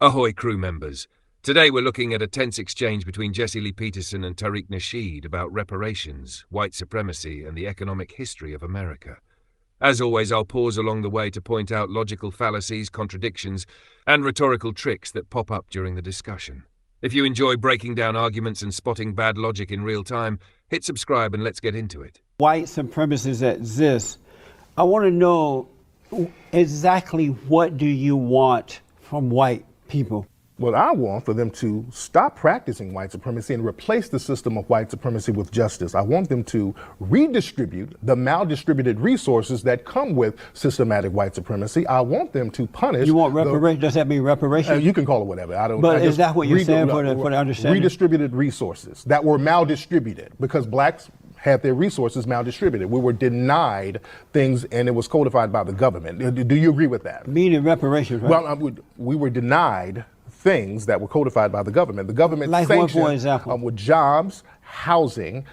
Ahoy crew members. Today we're looking at a tense exchange between Jesse Lee Peterson and Tariq Nasheed about reparations, white supremacy, and the economic history of America. As always, I'll pause along the way to point out logical fallacies, contradictions, and rhetorical tricks that pop up during the discussion. If you enjoy breaking down arguments and spotting bad logic in real time, hit subscribe and let's get into it. White supremacists exist. I want to know exactly what do you want from white people? What I want for them to stop practicing white supremacy and replace the system of white supremacy with justice. I want them to redistribute the maldistributed resources that come with systematic white supremacy. I want them to punish. You want reparations? Does that mean reparations? You can call it whatever. I don't. But is that what you're saying for the understanding? Redistributed resources that were maldistributed because blacks had their resources maldistributed. We were denied things, and it was codified by the government. Do you agree with that? Meaning reparations, right? Well, we were denied things that were codified by the government. The government like sanctioned what, for example? With jobs, housing,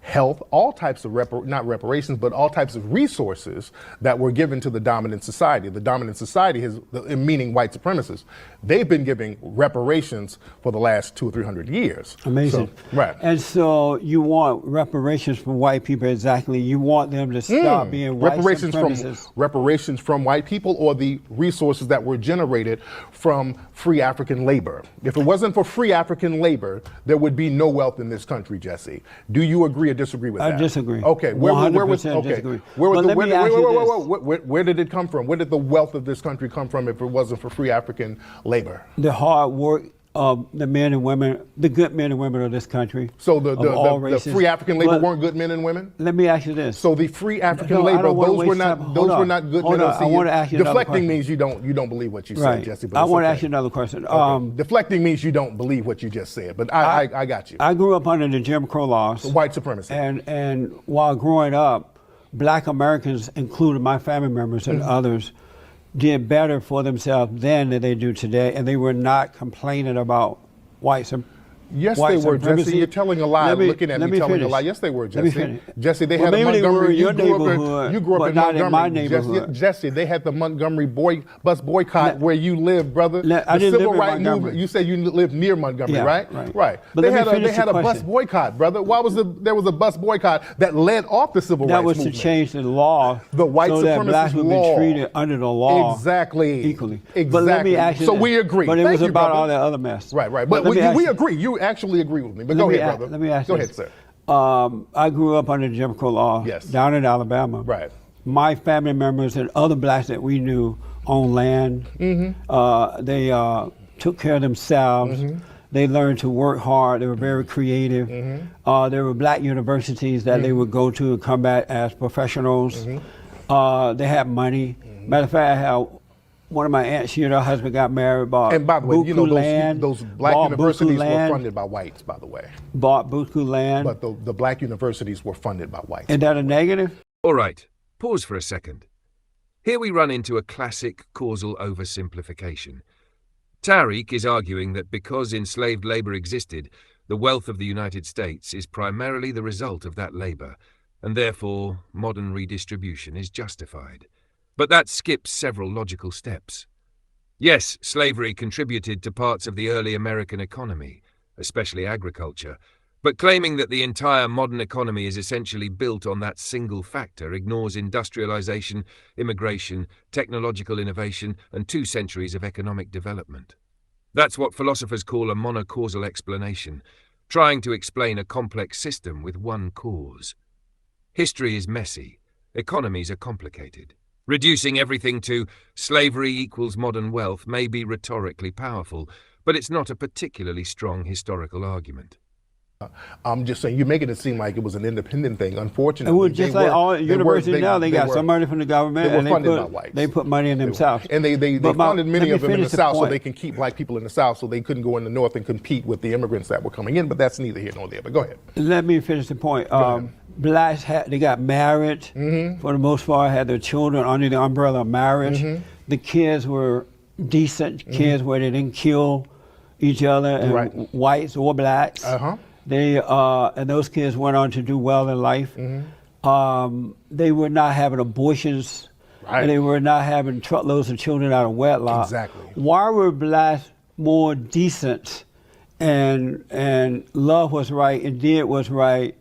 health, all types of not reparations, but all types of resources that were given to the dominant society. The dominant society has, meaning white supremacists, they've been giving reparations for the last 200 or 300 years. Amazing. So, right. And so you want reparations from white people exactly. You want them to stop being white supremacists. Reparations from white people or the resources that were generated from free African labor. If it wasn't for free African labor, there would be no wealth in this country, Jesse. Do you agree or disagree with that? I disagree. Okay. 100% disagree. Where did it come from? Where did the wealth of this country come from if it wasn't for free African labor? The hard work of the men and women, the good men and women of this country. So the free African labor weren't good men and women? Let me ask you this. So the free African labor, those were not good men. I want to ask you another question. Deflecting means you don't believe what you said, Jesse. I want to ask you another question. Okay. Deflecting means you don't believe what you just said, but I got you. I grew up under the Jim Crow laws. White supremacy. And while growing up, black Americans, including my family members and others, did better for themselves then than they do today, and they were not complaining about white supremacy. Yes, they were, Jesse. You're telling a lie. Looking at me telling a lie. Yes, they were, Jesse. Jesse, they had a Montgomery. You grew up in Montgomery. In my neighborhood. Jesse, they had the Montgomery bus boycott where you live, brother. I didn't civil live rights in Montgomery. movement. You said you lived near Montgomery, right? Right. But they had a bus boycott, brother. Why was there was a bus boycott that led off the civil rights movement? That was to change the law, the white so that blacks would be treated under the law exactly equally. Exactly. But let me ask you so we agree. But it was about all that other mess. Right. But we agree. You actually agree with me. But go ahead, brother. Let me ask you. Go ahead, sir. I grew up under Jim Crow law down in Alabama. Right. My family members and other blacks that we knew owned land. They took care of themselves. They learned to work hard. They were very creative. There were black universities that they would go to and come back as professionals. They had money. Matter of fact, I had one of my aunts, she and her husband got married, bought and by the way, you know, land, those black universities were funded by whites, by the way. Bought buku land. But the black universities were funded by whites. Is that a negative? All right, pause for a second. Here we run into a classic causal oversimplification. Tariq is arguing that because enslaved labor existed, the wealth of the United States is primarily the result of that labor, and therefore modern redistribution is justified. But that skips several logical steps. Yes, slavery contributed to parts of the early American economy, especially agriculture, but claiming that the entire modern economy is essentially built on that single factor ignores industrialization, immigration, technological innovation, and 2 centuries of economic development. That's what philosophers call a monocausal explanation, trying to explain a complex system with one cause. History is messy. Economies are complicated. Reducing everything to slavery equals modern wealth may be rhetorically powerful, but it's not a particularly strong historical argument. I'm just saying, you're making it seem like it was an independent thing. Unfortunately, it was just like all universities now. They got some money from the government, and they put money in themselves. And they funded many of them in the South so they can keep black people in the South, so they couldn't go in the North and compete with the immigrants that were coming in. But that's neither here nor there. But go ahead. Let me finish the point. Blacks they got married for the most part, had their children under the umbrella of marriage. The kids were decent kids where they didn't kill each other, and whites or blacks. They and those kids went on to do well in life. They were not having abortions Right. and they were not having truckloads of children out of wedlock. Exactly. Why were blacks more decent and love was right and did what's right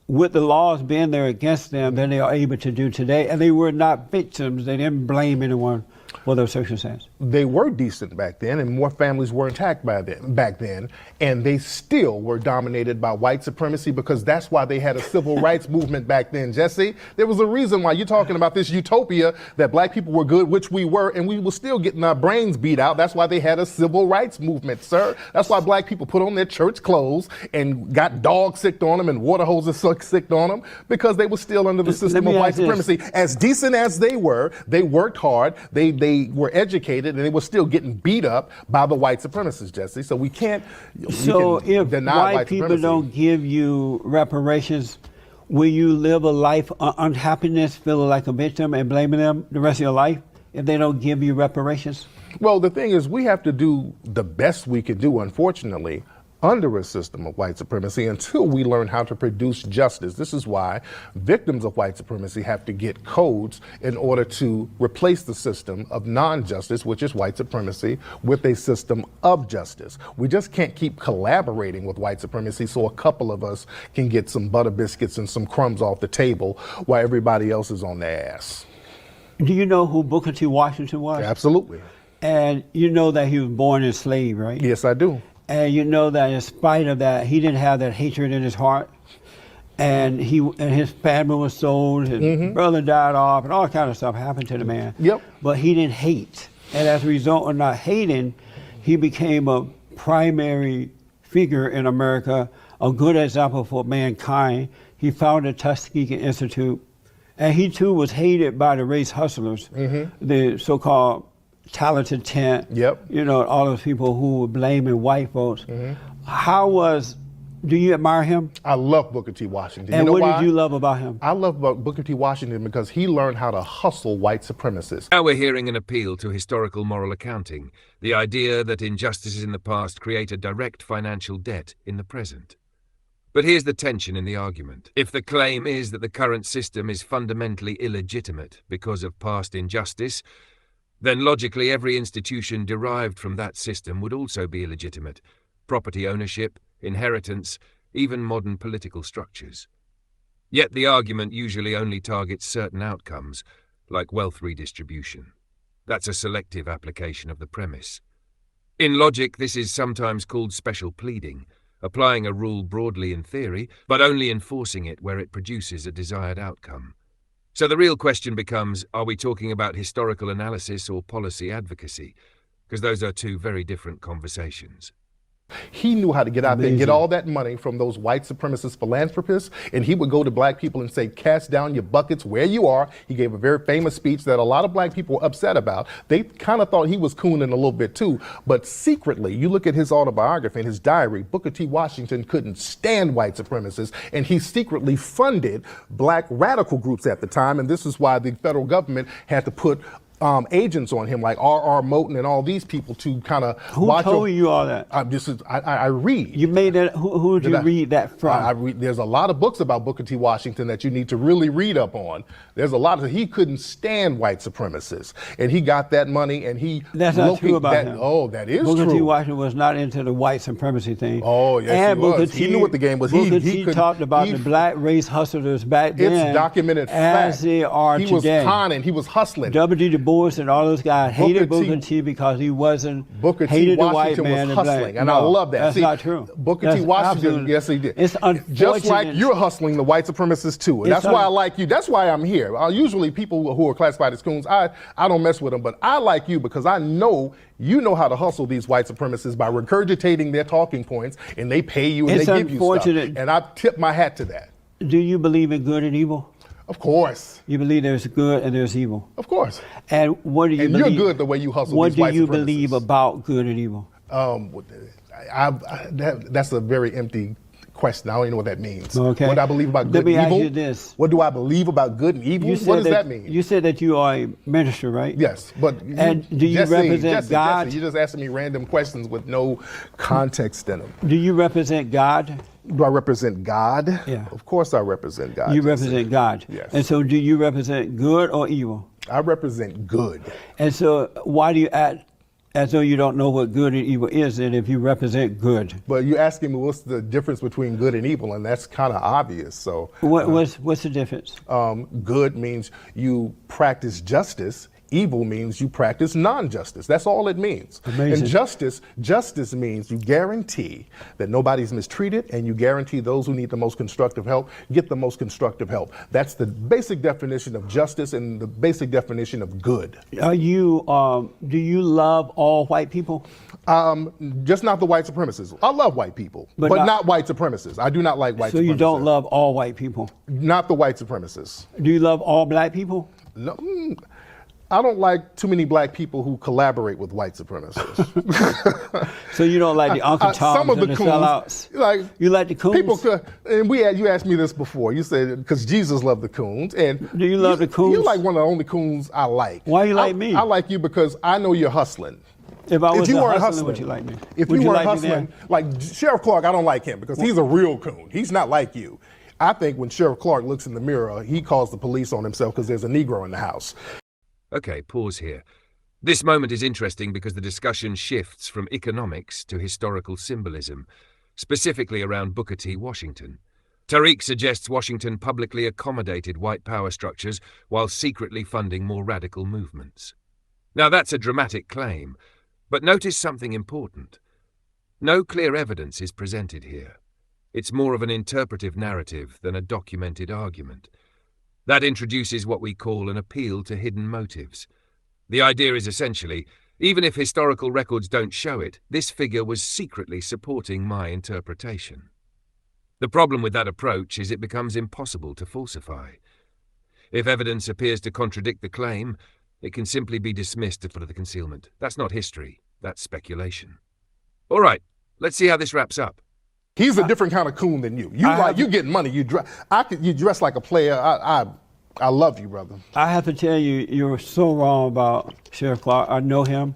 with the laws being there against them than they are able to do today? And they were not victims. They didn't blame anyone for those circumstances. They were decent back then, and more families were intact back then, and they still were dominated by white supremacy, because that's why they had a civil rights movement back then, Jesse. There was a reason why you're talking about this utopia that black people were good, which we were, and we were still getting our brains beat out. That's why they had a civil rights movement, sir. That's why black people put on their church clothes and got dogs sicked on them and water hoses sicked on them, because they were still under the system of white supremacy. As decent as they were, they worked hard, they were educated, and they were still getting beat up by the white supremacists, Jesse. So we can't if deny white people don't give you reparations, will you live a life of unhappiness, feeling like a victim and blaming them the rest of your life if they don't give you reparations? Well, the thing is, we have to do the best we can do, unfortunately, under a system of white supremacy until we learn how to produce justice. This is why victims of white supremacy have to get codes in order to replace the system of non-justice, which is white supremacy, with a system of justice. We just can't keep collaborating with white supremacy so a couple of us can get some butter biscuits and some crumbs off the table while everybody else is on their ass. Do you know who Booker T. Washington was? Absolutely. And you know that he was born enslaved, right? Yes, I do. And you know that in spite of that, he didn't have that hatred in his heart. And his family was sold, his brother died off, and all kind of stuff happened to the man. Yep. But he didn't hate. And as a result of not hating, he became a primary figure in America, a good example for mankind. He founded Tuskegee Institute. And he too was hated by the race hustlers, the so-called talented tent, you know, all those people who were blaming white folks. Do you admire him? I love Booker T. Washington. And you know what why? did you love about him? I love Booker T. Washington because he learned how to hustle white supremacists. Now we're hearing an appeal to historical moral accounting, the idea that injustices in the past create a direct financial debt in the present. But here's the tension in the argument. If the claim is that the current system is fundamentally illegitimate because of past injustice, then logically every institution derived from that system would also be illegitimate. Property ownership, inheritance, even modern political structures. Yet the argument usually only targets certain outcomes, like wealth redistribution. That's a selective application of the premise. In logic, this is sometimes called special pleading, applying a rule broadly in theory, but only enforcing it where it produces a desired outcome. So the real question becomes, are we talking about historical analysis or policy advocacy? Because those are two very different conversations. He knew how to get out there and get all that money from those white supremacist philanthropists, and he would go to black people and say, cast down your buckets where you are. He gave a very famous speech that a lot of black people were upset about. They kind of thought he was cooning a little bit too, but secretly, you look at his autobiography and his diary, Booker T. Washington couldn't stand white supremacists, and he secretly funded black radical groups at the time, and this is why the federal government had to put agents on him like R.R. Moten and all these people to kind of watch. Who told you all that? I read. You made that. Who did you read that from? I read. There's a lot of books about Booker T. Washington that you need to really read up on. There's a lot of. He couldn't stand white supremacists, and he got that money, and he. That's not true about him. Oh, that is true. Booker T. Washington was not into the white supremacy thing. Oh, yes, and he was. Booker T. He knew what the game was. Booker T. talked about the black race hustlers back then. It's documented as fact. they are today. He was conning. He was hustling. W. Du Bois and all those guys hated Booker T. because he wasn't hated the white man was hustling, and I love that. That's not true. Booker T. Washington, yes, he did. It's unfortunate. Just like you're hustling the white supremacists too, and that's why I like you. That's why I'm here. Usually people who are classified as coons, I don't mess with them, but I like you because I know you know how to hustle these white supremacists by regurgitating their talking points, and they pay you and they give you stuff. And I tip my hat to that. Do you believe in good and evil? Of course. You believe there's good and there's evil? Of course. And what do you believe? And you're good the way you hustle these white supremacists. What do you believe about good and evil? That's a very empty question. I don't even know what that means. Okay. What do I believe about good and evil? Let me ask you this. What do I believe about good and evil? What does that mean? You said that you are a minister, right? Yes. But do you represent God? Jesse, you're just asking me random questions with no context in them. Do you represent God? Do I represent God? Yeah. Of course I represent God. You represent God. Yes. And so do you represent good or evil? I represent good. And so why do you act as though you don't know what good and evil is then if you represent good? But you're asking me what's the difference between good and evil, and that's kind of obvious. So What's the difference? good means you practice justice. Evil means you practice non-justice. That's all it means. Amazing. And justice means you guarantee that nobody's mistreated, and you guarantee those who need the most constructive help get the most constructive help. That's the basic definition of justice and the basic definition of good. Do you love all white people? Just not the white supremacists. I love white people, but not white supremacists. I do not like white supremacists. So you don't love all white people? Not the white supremacists. Do you love all black people? No. I don't like too many black people who collaborate with white supremacists. So you don't like the Uncle Toms some of and the coons, sellouts? like you like the coons? People could, and you asked me this before. You said because Jesus loved the coons, and do you love the coons? You're like one of the only coons I like. Why you like me? I like you because I know you're hustling. If I was you weren't hustling, would you like me? If would you weren't like hustling, like Sheriff Clark, I don't like him because he's a real coon. He's not like you. I think when Sheriff Clark looks in the mirror, he calls the police on himself because there's a Negro in the house. Okay, pause here. This moment is interesting because the discussion shifts from economics to historical symbolism, specifically around Booker T. Washington. Tariq suggests Washington publicly accommodated white power structures while secretly funding more radical movements. Now that's a dramatic claim, but notice something important. No clear evidence is presented here. It's more of an interpretive narrative than a documented argument. That introduces what we call an appeal to hidden motives. The idea is essentially, even if historical records don't show it, this figure was secretly supporting my interpretation. The problem with that approach is it becomes impossible to falsify. If evidence appears to contradict the claim, it can simply be dismissed for the concealment. That's not history, that's speculation. All right, let's see how this wraps up. He's a different kind of coon than you. You getting money. You dress like a player. I love you, brother. I have to tell you, you're so wrong about Sheriff Clark. I know him.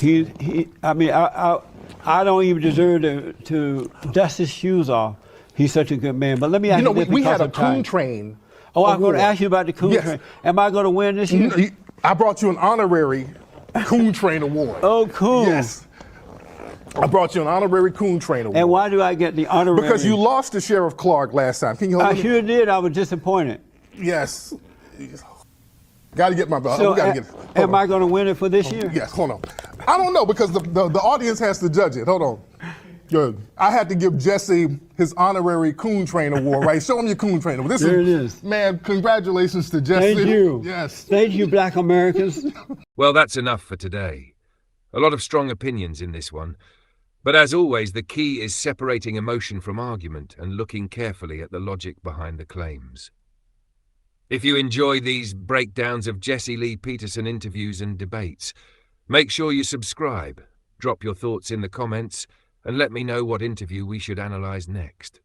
I don't even deserve to dust his shoes off. He's such a good man. But let me ask you this. We had a coon train. Oh, I'm going to ask you about the coon train. Am I going to win this year? I brought you an honorary coon train award. Oh, cool. Yes. I brought you an honorary coon train award. And why do I get the honorary? Because you lost to Sheriff Clark last time. Can you hold me? I sure did. I was disappointed. Yes. Got to get my belt. So am I going to win it for this year? Yes, hold on. I don't know because the audience has to judge it. Hold on. Good. I had to give Jesse his honorary coon train award, right? Show him your coon train award. There it is. Man, congratulations to Jesse. Thank you. Yes. Thank you, Black Americans. Well, that's enough for today. A lot of strong opinions in this one. But as always, the key is separating emotion from argument and looking carefully at the logic behind the claims. If you enjoy these breakdowns of Jesse Lee Peterson interviews and debates, make sure you subscribe, drop your thoughts in the comments, and let me know what interview we should analyze next.